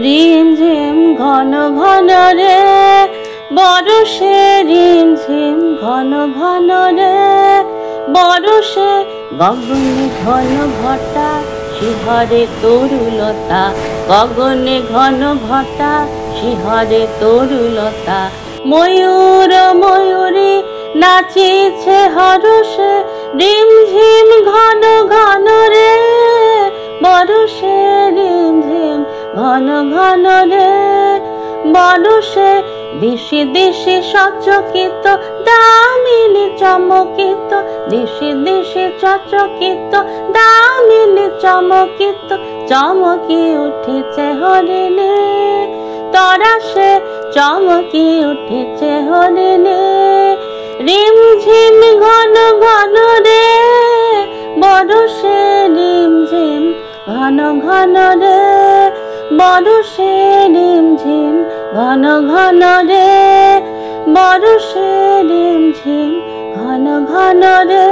রিমঝিম ঘন ঘন রে বরষে, রিমঝিম ঘন ঘন রে বরষে। গগনে ঘন ঘটা শিহরে তরুলতা, গগনে ঘন ঘটা শিহরে তরুলতা। ময়ূর ময়ূরী নাচিছে হরষে, রিমঝিম ঘন ঘন রে বরষে, রিমঝিম ঘন ঘন রে বরষে। দিশে দিশে সচকিত দামিনী চমকিত, দিশে দিশে সচকিত দামিনী চমকিত। চমকি উঠেছে হরিণে তরাসে, চমকি উঠেছে হরিণে। রিমঝিম ঘন ঘন রে বরষে, রিমঝিম ঘন ঘন রে বরষে, রিমঝিম ঘন ঘন রে বরষে, রিমঝিম ঘন ঘন রে।